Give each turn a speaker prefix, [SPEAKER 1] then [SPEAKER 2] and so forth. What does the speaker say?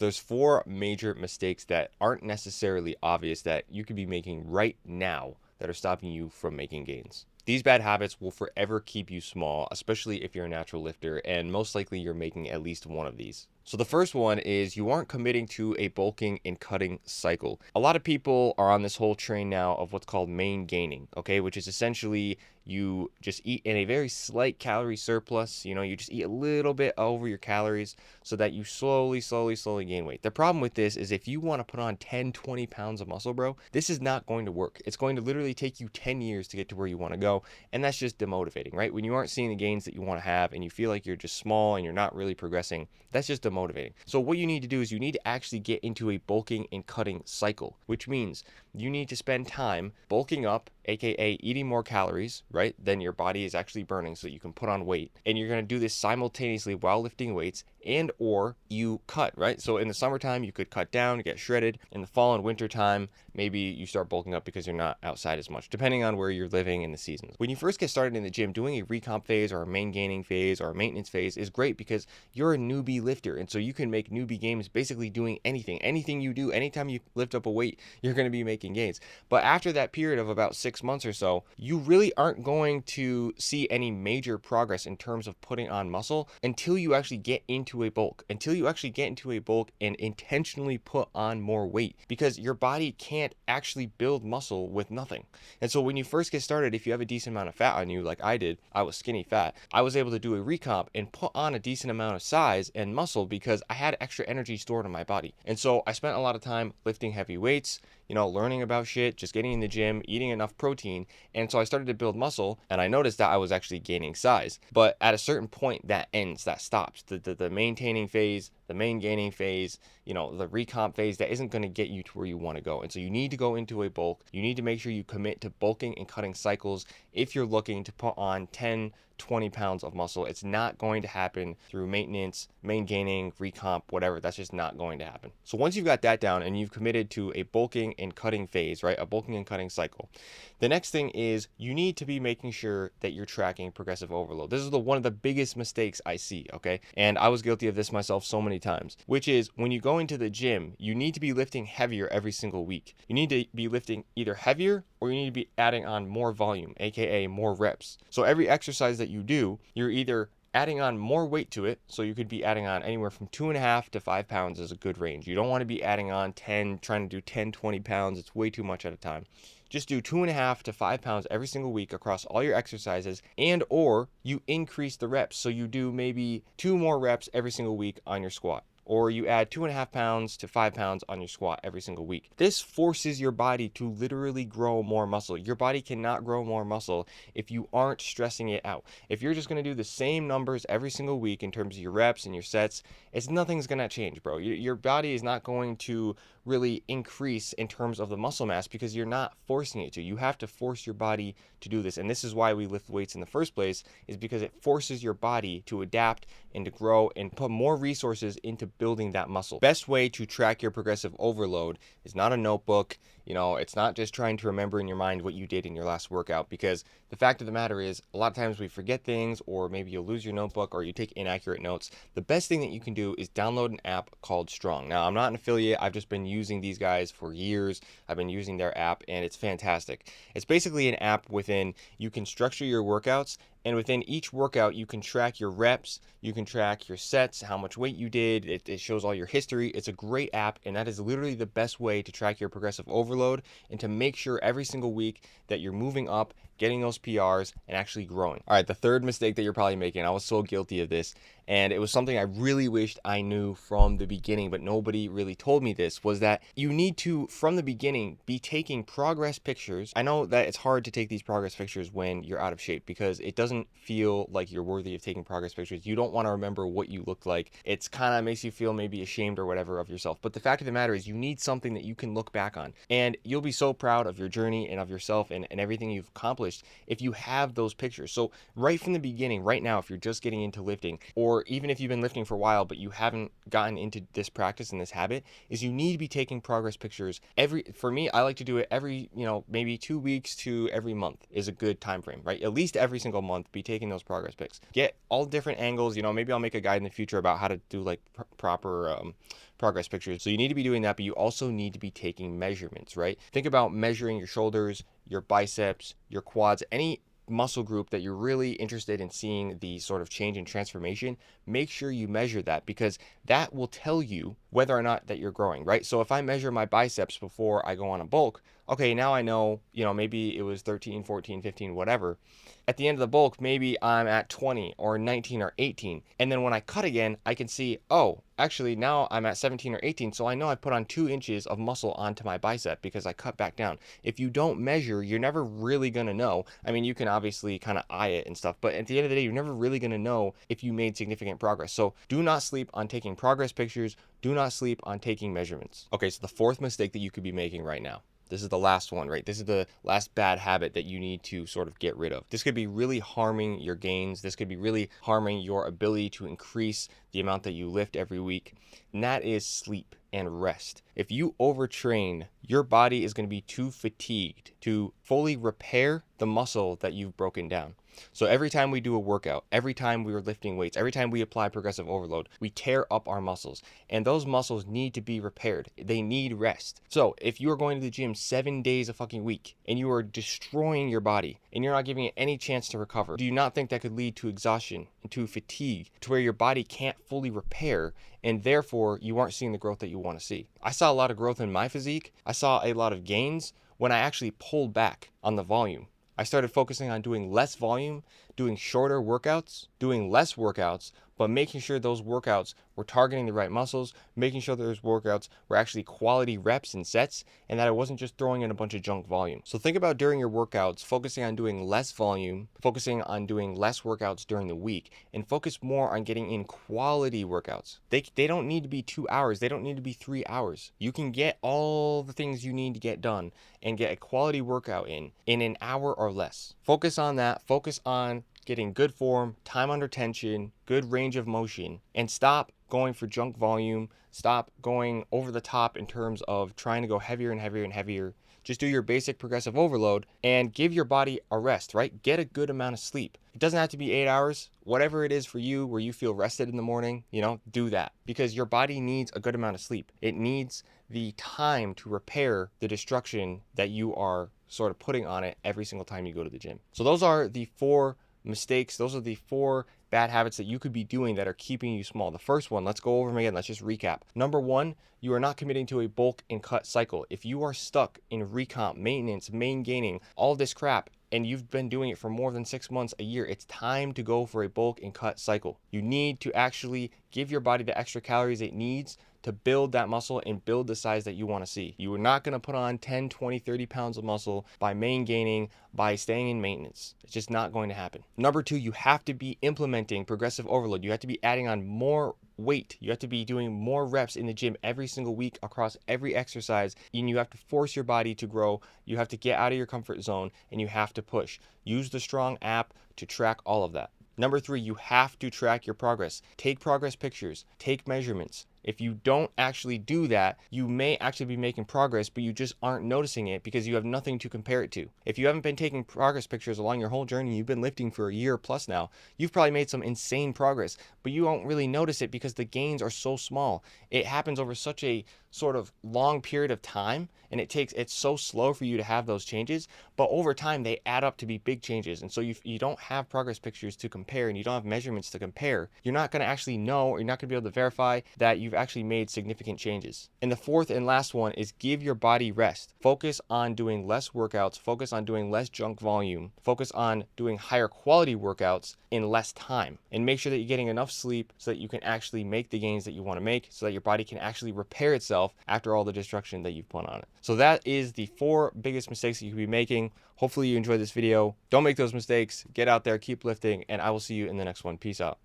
[SPEAKER 1] There's four major mistakes that aren't necessarily obvious that you could be making right now that are stopping you from making gains. These bad habits will forever keep you small, especially if you're a natural lifter, and most likely you're making at least one of these. So the first one is you aren't committing to a bulking and cutting cycle. A lot of people are on this whole train now of what's called main gaining, okay, which is essentially you just eat in a very slight calorie surplus. You just eat a little bit over your calories so that you slowly gain weight. The problem with this is if you want to put on 10, 20 pounds of muscle, bro, this is not going to work. It's going to literally take you 10 years to get to where you want to go. And that's just demotivating, right? When you aren't seeing the gains that you want to have and you feel like you're just small and you're not really progressing, that's just demotivating. So what you need to do is you need to actually get into a bulking and cutting cycle, which means you need to spend time bulking up, aka eating more calories, right, than your body is actually burning so that you can put on weight. And you're going to do this simultaneously while lifting weights, and or you cut, right? So in the summertime, you could cut down, get shredded. In the fall and winter time, maybe you start bulking up because you're not outside as much, depending on where you're living in the seasons. When you first get started in the gym, doing a recomp phase or a main gaining phase or a maintenance phase is great because you're a newbie lifter. And so you can make newbie gains basically doing anything. Anything you do, anytime you lift up a weight, you're going to be making gains. But after that period of about 6 months or so, you really aren't going to see any major progress in terms of putting on muscle until you actually get into a bulk, and intentionally put on more weight, because your body can't actually build muscle with nothing. And so when you first get started, if you have a decent amount of fat on you, like I did, I was skinny fat, I was able to do a recomp and put on a decent amount of size and muscle because I had extra energy stored in my body. And so I spent a lot of time lifting heavy weights, learning about shit, just getting in the gym, eating enough protein. And so I started to build muscle, and I noticed that I was actually gaining size. But at a certain point, that ends, that stops. The maintaining phase, the main gaining phase, the recomp phase, that isn't going to get you to where you want to go. And so you need to go into a bulk. You need to make sure you commit to bulking and cutting cycles if you're looking to put on 10, 20 pounds of muscle. It's not going to happen through maintenance, main gaining, recomp, whatever. That's just not going to happen. So once you've got that down and you've committed to a bulking and cutting phase, right? A bulking and cutting cycle. The next thing is you need to be making sure that you're tracking progressive overload. This is one of the biggest mistakes I see, okay? And I was guilty of this myself so many times, which is when you go into the gym, you need to be lifting heavier every single week. You need to be lifting either heavier or you need to be adding on more volume, aka more reps. So every exercise that you do, you're either adding on more weight to it. So you could be adding on anywhere from 2.5 to 5 pounds is a good range. You don't want to be adding on 10, trying to do 10, 20 pounds. It's way too much at a time. Just do 2.5 to 5 pounds every single week across all your exercises, and or you increase the reps. So you do maybe 2 more reps every single week on your squat, or you add 2.5 pounds to 5 pounds on your squat every single week. This forces your body to literally grow more muscle. Your body cannot grow more muscle if you aren't stressing it out. If you're just going to do the same numbers every single week in terms of your reps and your sets, nothing's going to change, bro. Your body is not going to really increase in terms of the muscle mass because you're not forcing it to. You have to force your body to do this. And this is why we lift weights in the first place, is because it forces your body to adapt and to grow and put more resources into building that muscle. Best way to track your progressive overload is not a notebook. It's not just trying to remember in your mind what you did in your last workout, because the fact of the matter is a lot of times we forget things, or maybe you'll lose your notebook or you take inaccurate notes. The best thing that you can do is download an app called Strong. Now, I'm not an affiliate. I've just been using these guys for years. I've been using their app and it's fantastic. It's basically an app within you can structure your workouts, and within each workout, you can track your reps, you can track your sets, how much weight you did. It shows all your history. It's a great app, and that is literally the best way to track your progressive overload and to make sure every single week that you're moving up, getting those PRs, and actually growing. All right, the third mistake that you're probably making, I was so guilty of this, and it was something I really wished I knew from the beginning, but nobody really told me this, was that you need to, from the beginning, be taking progress pictures. I know that it's hard to take these progress pictures when you're out of shape because it doesn't feel like you're worthy of taking progress pictures. You don't want to remember what you looked like. It's kind of makes you feel maybe ashamed or whatever of yourself. But the fact of the matter is you need something that you can look back on, and you'll be so proud of your journey and of yourself and everything you've accomplished if you have those pictures. So right from the beginning, right now, if you're just getting into lifting, or or even if you've been lifting for a while but you haven't gotten into this practice and this habit, is you need to be taking progress pictures for me, I like to do it every, maybe 2 weeks to every month is a good time frame, right? At least every single month, be taking those progress pics. Get all different angles. Maybe I'll make a guide in the future about how to do like proper progress pictures. So you need to be doing that, but you also need to be taking measurements, right? Think about measuring your shoulders, your biceps, your quads, any muscle group that you're really interested in seeing the sort of change and transformation. Make sure you measure that, because that will tell you whether or not that you're growing, right? So if I measure my biceps before I go on a bulk, okay, now I know, maybe it was 13, 14, 15, whatever. At the end of the bulk, maybe I'm at 20 or 19 or 18. And then when I cut again, I can see, oh, actually now I'm at 17 or 18. So I know I put on 2 inches of muscle onto my bicep because I cut back down. If you don't measure, you're never really going to know. I mean, you can obviously kind of eye it and stuff, but at the end of the day, you're never really going to know if you made significant progress. So do not sleep on taking progress pictures. Do not sleep on taking measurements. Okay, so the fourth mistake that you could be making right now. This is the last one, right? This is the last bad habit that you need to sort of get rid of. This could be really harming your gains. This could be really harming your ability to increase the amount that you lift every week. And that is sleep and rest. If you overtrain, your body is going to be too fatigued to fully repair the muscle that you've broken down. So every time we do a workout, every time we are lifting weights, every time we apply progressive overload, we tear up our muscles, and those muscles need to be repaired. They need rest. So if you are going to the gym 7 days a fucking week and you are destroying your body and you're not giving it any chance to recover, do you not think that could lead to exhaustion and to fatigue, to where your body can't fully repair, and therefore you aren't seeing the growth that you want to see? I saw a lot of growth in my physique. I saw a lot of gains when I actually pulled back on the volume. I started focusing on doing less volume, doing shorter workouts, doing less workouts, but making sure those workouts were targeting the right muscles, making sure those workouts were actually quality reps and sets, and that I wasn't just throwing in a bunch of junk volume. So think about during your workouts, focusing on doing less volume, focusing on doing less workouts during the week, and focus more on getting in quality workouts. They don't need to be 2 hours. They don't need to be 3 hours. You can get all the things you need to get done and get a quality workout in an hour or less. Focus on that. Focus on getting good form, time under tension, good range of motion, and stop going for junk volume. Stop going over the top in terms of trying to go heavier and heavier and heavier. Just do your basic progressive overload and give your body a rest, right? Get a good amount of sleep. It doesn't have to be 8 hours. Whatever it is for you, where you feel rested in the morning, do that, because your body needs a good amount of sleep. It needs the time to repair the destruction that you are sort of putting on it every single time you go to the gym. So those are the 4 mistakes. Those are the 4 bad habits that you could be doing that are keeping you small. The first one, let's go over them again. Let's just recap. Number 1, you are not committing to a bulk and cut cycle. If you are stuck in recomp, maintenance, main gaining, all this crap, and you've been doing it for more than 6 months, a year, it's time to go for a bulk and cut cycle. You need to actually give your body the extra calories it needs to build that muscle and build the size that you want to see. You are not going to put on 10, 20, 30 pounds of muscle by main gaining, by staying in maintenance. It's just not going to happen. Number 2, you have to be implementing progressive overload. You have to be adding on more weight. You have to be doing more reps in the gym every single week across every exercise, and you have to force your body to grow. You have to get out of your comfort zone, and you have to push. Use the Strong app to track all of that. Number 3, you have to track your progress. Take progress pictures, take measurements. If you don't actually do that, you may actually be making progress, but you just aren't noticing it because you have nothing to compare it to. If you haven't been taking progress pictures along your whole journey, you've been lifting for a year plus now, you've probably made some insane progress, but you won't really notice it because the gains are so small. It happens over such a sort of long period of time, and it's so slow for you to have those changes, but over time they add up to be big changes. And so you don't have progress pictures to compare, and you don't have measurements to compare. You're not going to actually know, or you're not going to be able to verify that you've actually made significant changes. And the 4th and last one is give your body rest. Focus on doing less workouts, focus on doing less junk volume, focus on doing higher quality workouts in less time, and make sure that you're getting enough sleep so that you can actually make the gains that you want to make, so that your body can actually repair itself after all the destruction that you've put on it. So that is the 4 biggest mistakes that you could be making. Hopefully you enjoyed this video. Don't make those mistakes. Get out there, keep lifting, and I will see you in the next one. Peace out.